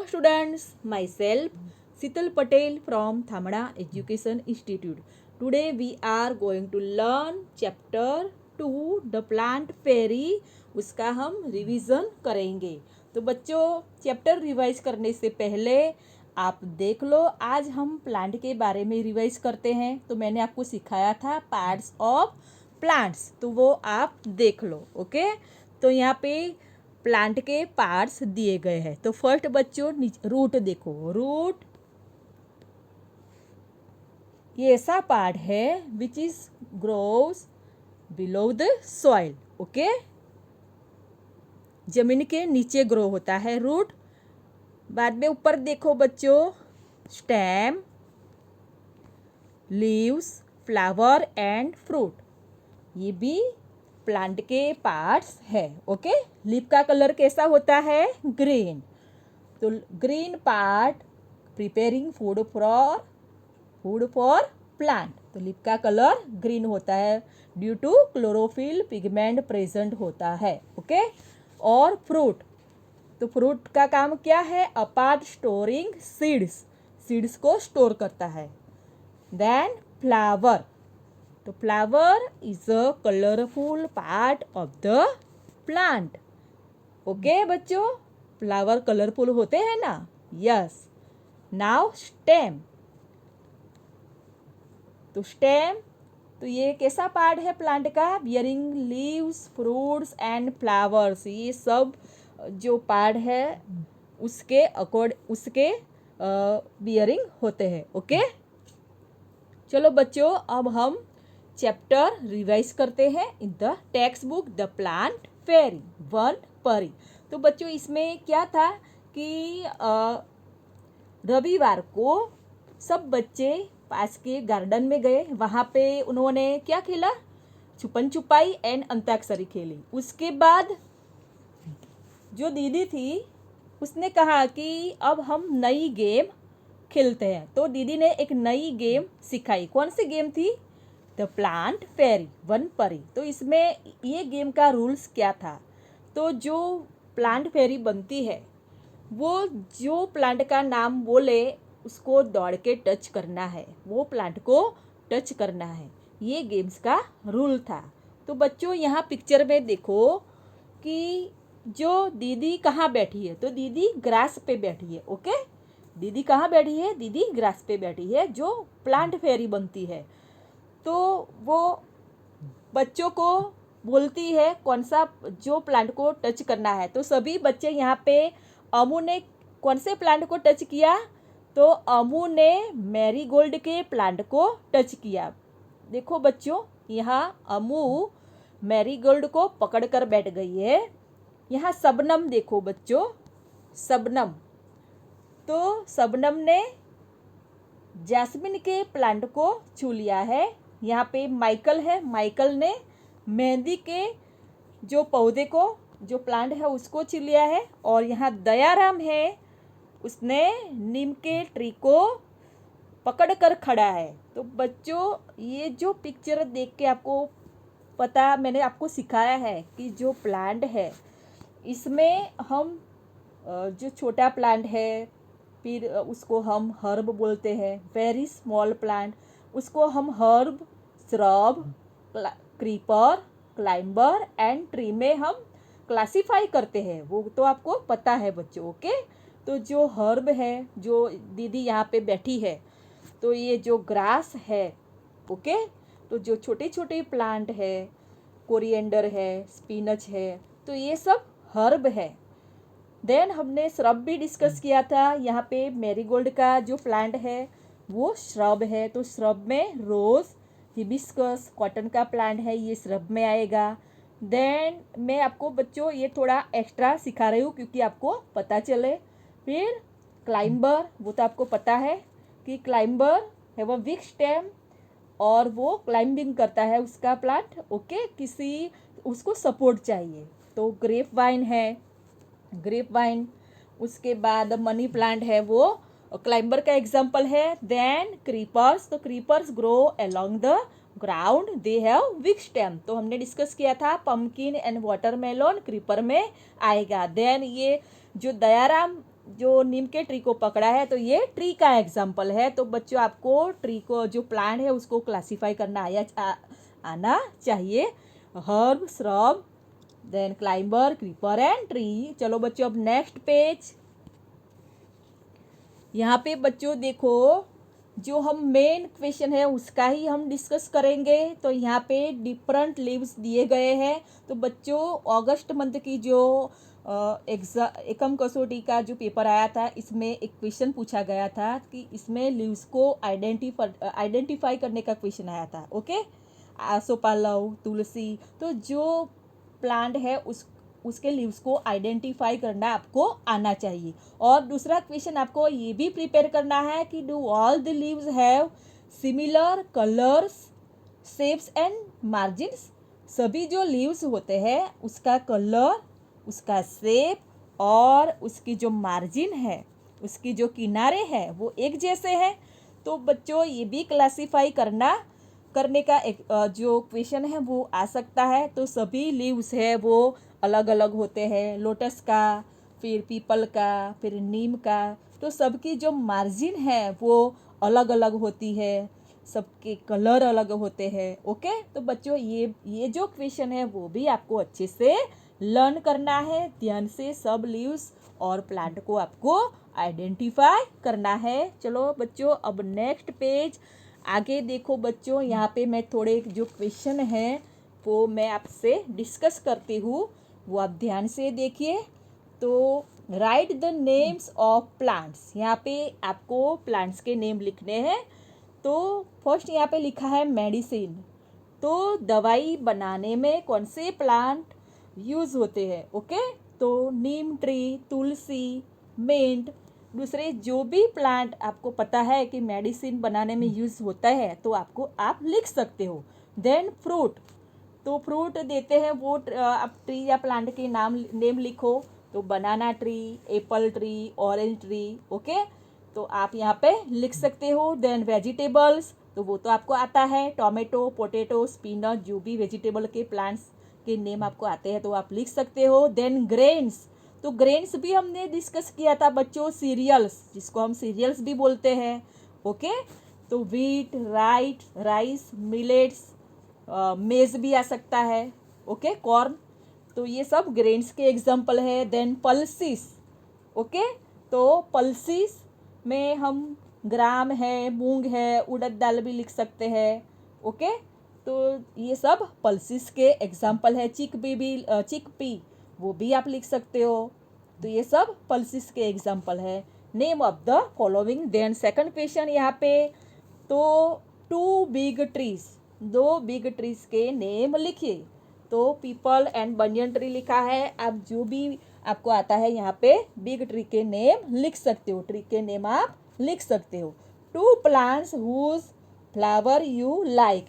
students, myself Sital Patel from Thamada Education Institute. Today we are going to learn chapter 2 The Plant Fairy. उसका हम revision करेंगे। तो बच्चों chapter revise करने से पहले आप देख लो, आज हम प्लांट के बारे में रिवाइज करते हैं। तो मैंने आपको सिखाया था पार्ट्स ऑफ प्लांट्स, तो वो आप देख लो। ओके, तो यहाँ पे प्लांट के पार्ट्स दिए गए हैं। तो फर्स्ट बच्चों रूट देखो। रूट ये ऐसा पार्ट है which is grows below the soil. Okay, जमीन के नीचे ग्रो होता है रूट। बाद में ऊपर देखो बच्चों, stem, leaves, flower and fruit, ये भी प्लांट के पार्ट्स है। ओके, लीफ का कलर कैसा होता है? ग्रीन। तो green part preparing food for plant. तो लीफ का कलर ग्रीन होता है due to chlorophyll pigment present होता है। ओके, और फ्रूट, तो फ्रूट का काम क्या है? अपार्ट स्टोरिंग सीड्स को स्टोर करता है। देन फ्लावर, तो flower is a colourful part of the plant. Okay बच्चों, फ्लावर कलरफुल होते हैं ना? यस। नाउ स्टेम, तो स्टेम तो ये कैसा पार्ट है प्लांट का? Bearing leaves, fruits and flowers. ये सब जो पार्ट है उसके बियरिंग होते हैं। ओके, चलो बच्चों अब हम चैप्टर रिवाइज करते हैं in the text book the plant fairy वन परी। तो बच्चों इसमें क्या था कि रविवार को सब बच्चे पास के गार्डन में गए। वहाँ पे उन्होंने क्या खेला? छुपन छुपाई एंड अंताक्षरी खेली। उसके बाद जो दीदी थी उसने कहा कि अब हम नई गेम खेलते हैं। तो दीदी ने एक नई गेम सिखाई। कौन सी गेम थी? द प्लांट फेरी वन परी। तो इसमें ये गेम का रूल्स क्या था? तो जो प्लांट फेरी बनती है वो जो प्लांट का नाम बोले उसको दौड़ के टच करना है, वो प्लांट को टच करना है। ये गेम्स का रूल था। तो बच्चों यहाँ पिक्चर में देखो कि जो दीदी कहाँ बैठी है? तो दीदी ग्रास पे बैठी है। ओके, दीदी कहाँ बैठी है? दीदी ग्रास पे बैठी है जो प्लांट फेरी बनती है। तो वो बच्चों को बोलती है कौन सा जो प्लांट को टच करना है। तो सभी बच्चे यहाँ पे, अमू ने कौन से प्लांट को टच किया? तो अमू ने मैरीगोल्ड के प्लांट को टच किया। देखो बच्चों, यहाँ अमू मैरीगोल्ड को पकड़ कर बैठ गई है। यहाँ सबनम देखो बच्चों, सबनम, तो सबनम ने जैस्मिन के प्लांट को छू लिया है। यहाँ पे माइकल है, माइकल ने मेहंदी के जो पौधे को, जो प्लांट है उसको छू लिया है। और यहाँ दयाराम है, उसने नीम के ट्री को पकड़ कर खड़ा है। तो बच्चों ये जो पिक्चर देख के आपको पता, मैंने आपको सिखाया है कि जो प्लांट है इसमें हम जो छोटा प्लांट है फिर उसको हम हर्ब बोलते हैं। वेरी स्मॉल प्लांट उसको हम herb, shrub, creeper, climber and tree में हम क्लासीफाई करते हैं। वो तो आपको पता है बच्चों। ओके, तो जो हर्ब है, जो दीदी यहाँ पे बैठी है, तो ये जो ग्रास है, ओके, तो जो छोटे छोटे प्लांट है, कोरिएंडर है, स्पिनच है, तो ये सब हर्ब है। देन हमने श्रब भी डिस्कस किया था। यहाँ पे मैरीगोल्ड का जो प्लांट है वो श्रब है। तो श्रब में रोज, हिबिस्कस, कॉटन का प्लांट है, ये श्रब में आएगा। देन मैं आपको बच्चों ये थोड़ा एक्स्ट्रा सिखा रही हूँ क्योंकि आपको पता चले। फिर क्लाइंबर, वो तो आपको पता है कि क्लाइंबर है वो विक स्टेम और वो क्लाइंबिंग करता है उसका प्लांट। ओके, किसी उसको सपोर्ट चाहिए। तो ग्रेप वाइन है, ग्रेप वाइन, उसके बाद मनी प्लांट है, वो क्लाइंबर का एग्जाम्पल है। देन क्रीपर्स, तो creepers grow along the ground, they have weak stem. तो हमने डिस्कस किया था पम्पकिन एंड वाटरमेलन क्रीपर में आएगा। देन ये जो दयाराम जो नीम के ट्री को पकड़ा है, तो ये ट्री का एग्जाम्पल है। तो बच्चों आपको ट्री को जो प्लांट है उसको क्लासीफाई करना आना चाहिए। Herb, shrub, then climber, creeper and tree. चलो बच्चों अब नेक्स्ट पेज। यहाँ पे बच्चों देखो, जो हम मेन क्वेश्चन है उसका ही हम डिस्कस करेंगे। तो यहाँ पे डिफरेंट लीव्स दिए गए हैं। तो बच्चों अगस्त मंथ की जो एकम कसौटी का जो पेपर आया था, इसमें एक क्वेश्चन पूछा गया था कि इसमें लीव्स को आइडेंटिफाई करने का क्वेश्चन आया था। ओके, आसोपालव, तुलसी, तो जो प्लांट है उसके लीव्स को आइडेंटिफाई करना आपको आना चाहिए। और दूसरा क्वेश्चन आपको ये भी प्रिपेयर करना है कि do all the leaves have similar colours, shapes and margins. सभी जो लीव्स होते हैं उसका कलर, उसका शेप और उसकी जो मार्जिन है, उसकी जो किनारे हैं वो एक जैसे हैं। तो बच्चों ये भी क्लासीफाई करने का एक जो क्वेश्चन है वो आ सकता है। तो सभी लीव्स है वो अलग अलग होते हैं, लोटस का, फिर पीपल का, फिर नीम का। तो सबकी जो मार्जिन है वो अलग अलग होती है, सबके कलर अलग होते हैं। ओके, तो बच्चों ये जो क्वेश्चन है वो भी आपको अच्छे से लर्न करना है। ध्यान से सब लीव्स और प्लांट को आपको आइडेंटिफाई करना है। चलो बच्चों अब नेक्स्ट पेज आगे देखो। बच्चों यहाँ पे मैं थोड़े जो क्वेश्चन हैं वो मैं आपसे डिस्कस करती हूँ, वो आप ध्यान से देखिए। तो right the names of plants, यहाँ पे आपको प्लांट्स के नेम लिखने हैं। तो फर्स्ट यहाँ पे लिखा है मेडिसिन। तो दवाई बनाने में कौन से प्लांट यूज़ होते हैं? ओके, तो नीम ट्री, तुलसी, मिंट। दूसरे जो भी प्लांट आपको पता है कि मेडिसिन बनाने में यूज़ होता है तो आप लिख सकते हो। देन फ्रूट, तो फ्रूट देते हैं वो आप ट्री या प्लांट के नेम लिखो। तो बनाना tree, Apple tree, orange tree. Okay, तो आप यहाँ पे लिख सकते हो। देन वेजिटेबल्स, तो वो तो आपको आता है, टोमेटो, पोटैटो, स्पिनच, जो भी वेजिटेबल के प्लांट्स के नेम आपको आते हैं तो आप लिख सकते हो। देन ग्रेन्स, तो ग्रेन्स भी हमने डिस्कस किया था बच्चों, सीरियल्स जिसको हम सीरियल्स भी बोलते हैं। ओके, तो व्हीट, राइस, मिलेट्स, मेज भी आ सकता है। ओके, कॉर्न, तो ये सब ग्रेन्स के एग्जाम्पल है। देन पल्सिस, ओके, तो पल्सिस में हम ग्राम है, मूंग है, उड़द दाल भी लिख सकते हैं। ओके, तो ये सब पल्सिस के एग्जाम्पल है। चिकपी वो भी आप लिख सकते हो। तो ये सब पल्सिस के एग्जाम्पल है। Name of the following. Then second question यहाँ पे, तो 2 बिग ट्रीज, 2 बिग ट्रीज के नेम लिखिए। तो पीपल एंड बनियन ट्री लिखा है। आप जो भी आपको आता है यहाँ पे बिग ट्री के नेम लिख सकते हो, ट्री के नेम आप लिख सकते हो। 2 plants whose flower you like,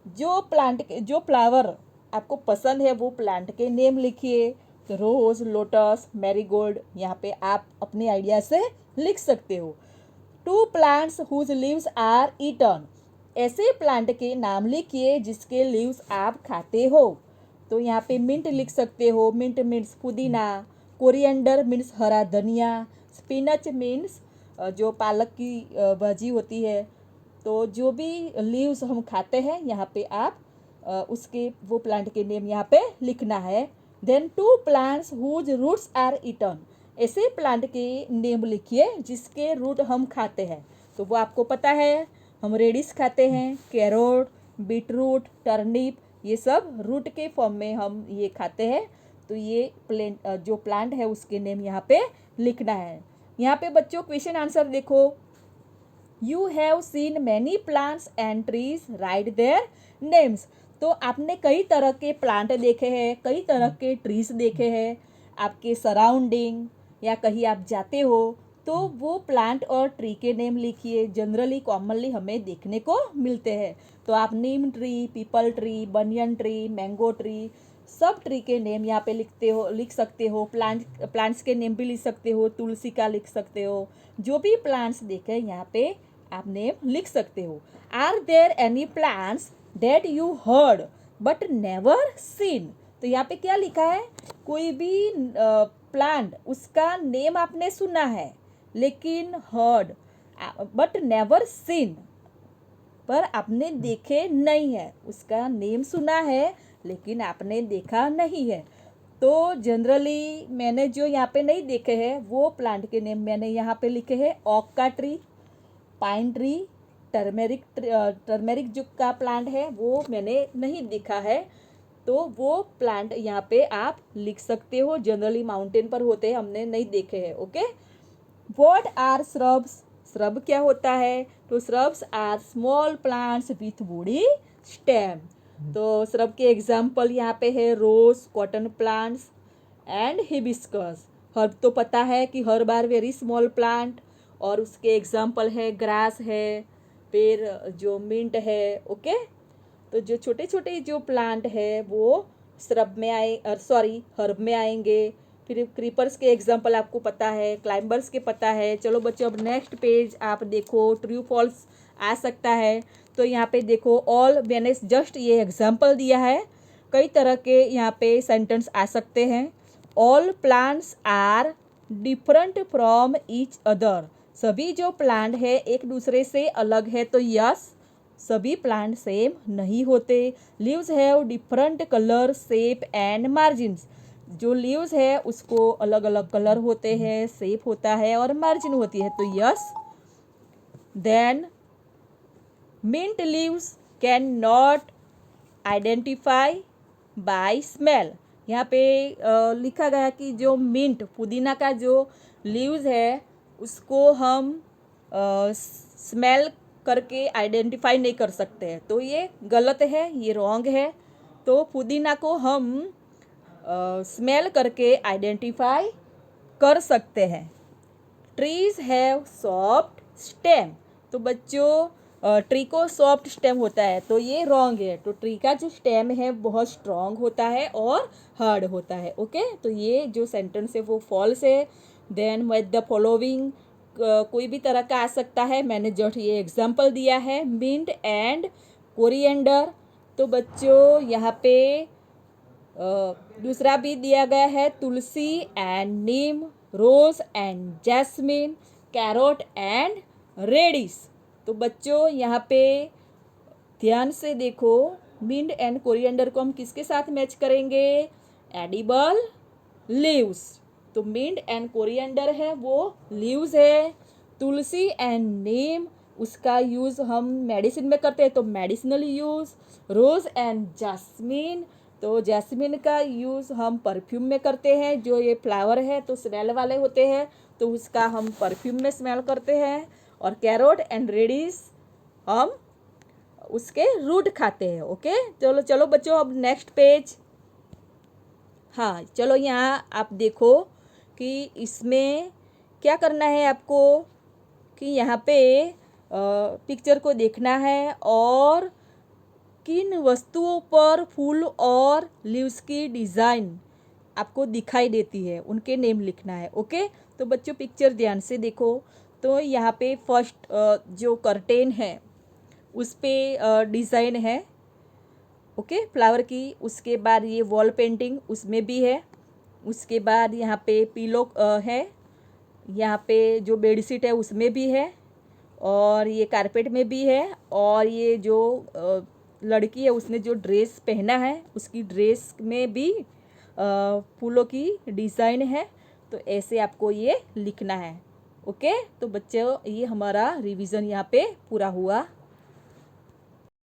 जो फ्लावर आपको पसंद है वो प्लांट के नेम लिखिए। तो रोज, लोटस, मैरीगोल्ड, यहाँ पे आप अपने आइडिया से लिख सकते हो। 2 plants whose leaves are eaten, ऐसे प्लांट के नाम लिखिए जिसके लीव्स आप खाते हो। तो यहाँ पे मिंट लिख सकते हो, मिंट मीन्स पुदीना, कोरिएंडर मीन्स हरा धनिया, स्पिनच मीन्स जो पालक की भाजी होती है। तो जो भी लीव्स हम खाते हैं यहाँ पे आप उसके वो प्लांट के नेम यहाँ पे लिखना है। Then 2 plants whose roots are eaten, ऐसे प्लांट के नेम लिखिए जिसके रूट हम खाते हैं। तो वो आपको पता है, हम रेडिश खाते हैं, कैरोट, बीटरूट, टर्निप, ये सब रूट के फॉर्म में हम ये खाते हैं। तो ये जो प्लांट है उसके नेम यहाँ पे लिखना है। यहाँ पे बच्चों क्वेश्चन आंसर देखो। You have seen many plants and trees, right their names. तो आपने कई तरह के प्लांट देखे हैं, कई तरह के ट्रीज देखे हैं आपके सराउंडिंग, या कहीं आप जाते हो तो वो प्लांट और ट्री के नेम लिखिए। जनरली कॉमनली हमें देखने को मिलते हैं। तो आप neem tree, peepal tree, banyan tree, mango tree, सब ट्री के नेम यहाँ पे लिख सकते हो। प्लांट्स के नेम भी लिख सकते हो, तुलसी का लिख सकते हो। जो भी प्लांट्स देखे यहाँ पे आप नेम लिख सकते हो। Are there any plants that you heard but never seen, तो यहाँ पे क्या लिखा है, कोई भी प्लांट, उसका नेम आपने सुना है लेकिन हर्ड बट नेवर सीन, पर आपने देखे नहीं है। उसका नेम सुना है लेकिन आपने देखा नहीं है। तो जनरली मैंने जो यहाँ पे नहीं देखे हैं वो प्लांट के नेम मैंने यहाँ पे लिखे हैं। ओक का ट्री, पाइन ट्री, टर्मेरिक जो का प्लांट है वो मैंने नहीं देखा है, तो वो प्लांट यहाँ पे आप लिख सकते हो। जनरली माउंटेन पर होते हैं, हमने नहीं देखे हैं। Okay, what are shrubs? Shrub क्या होता है? तो shrubs are small plants with woody stem. तो श्रब के एग्जाम्पल यहाँ पे है rose, cotton plants and hibiscus. Herb तो पता है कि herb are very small plant, और उसके एग्जाम्पल है ग्रास है, फिर जो मिंट है। ओके, तो जो छोटे छोटे जो प्लांट है वो श्रब में हर्ब में आएंगे। फिर क्रीपर्स के एग्जाम्पल आपको पता है, क्लाइंबर्स के पता है। चलो बच्चों, अब नेक्स्ट पेज आप देखो, ट्रू फॉल्स आ सकता है। तो यहाँ पे देखो, ऑल, मैंने जस्ट ये एग्जाम्पल दिया है, कई तरह के यहाँ पे सेंटेंस आ सकते हैं। All plants are different from each other. सभी जो प्लांट है एक दूसरे से अलग है, तो यस, सभी प्लांट सेम नहीं होते। Leaves have different colour, shape and margins. जो लीव्स है उसको अलग अलग कलर होते हैं, शेप होता है और मार्जिन होती है, तो yes. Then mint leaves can not identify by smell. यहाँ पे लिखा गया कि जो मिंट, पुदीना का जो लीव्स है उसको हम स्मेल करके आइडेंटिफाई नहीं कर सकते हैं, तो ये गलत है, ये रॉन्ग है। तो पुदीना को हम स्मेल करके आइडेंटिफाई कर सकते हैं। Trees have soft stem. तो बच्चों, ट्री को सॉफ्ट स्टेम होता है, तो ये रॉन्ग है। तो ट्री का जो स्टेम है बहुत स्ट्रॉन्ग होता है और हार्ड होता है। ओके, तो ये जो सेंटेंस है वो फॉल्स है। देन विद द फॉलोइंग कोई भी तरह का आ सकता है, मैंने जस्ट ये एग्जाम्पल दिया है, मिंट एंड कोरिएंडर। तो बच्चों यहाँ पे दूसरा भी दिया गया है, tulsi and neem, rose and jasmine, carrot and radish. तो बच्चों यहाँ पे ध्यान से देखो, मिंट एंड कोरिएंडर को हम किसके साथ मैच करेंगे? Edible leaves. तो मिंट एंड कोरिएंडर है वो लीव्स है। तुलसी एंड नीम, उसका यूज़ हम मेडिसिन में करते हैं, तो medicinal use. Rose and jasmine, तो जैस्मिन का यूज़ हम परफ्यूम में करते हैं। जो ये फ्लावर है तो स्मेल वाले होते हैं, तो उसका हम परफ्यूम में स्मेल करते हैं। और कैरोट एंड रेडिस हम उसके रूट खाते हैं। ओके, चलो चलो बच्चों, अब नेक्स्ट पेज। हाँ, चलो यहाँ आप देखो कि इसमें क्या करना है आपको, कि यहाँ पे पिक्चर को देखना है और किन वस्तुओं पर फूल और लीव्स की डिज़ाइन आपको दिखाई देती है उनके नेम लिखना है। ओके, तो बच्चों पिक्चर ध्यान से देखो। तो यहाँ पे फर्स्ट जो कर्टेन है उस पे डिज़ाइन है, ओके, फ्लावर की। उसके बाद ये वॉल पेंटिंग उसमें भी है। उसके बाद यहाँ पे पिलो है, यहाँ पे जो बेडशीट है उसमें भी है, और ये कारपेट में भी है, और ये जो लड़की है उसने जो ड्रेस पहना है उसकी ड्रेस में भी फूलों की डिज़ाइन है। तो ऐसे आपको ये लिखना है। ओके, तो बच्चों ये हमारा रिवीजन यहाँ पे पूरा हुआ।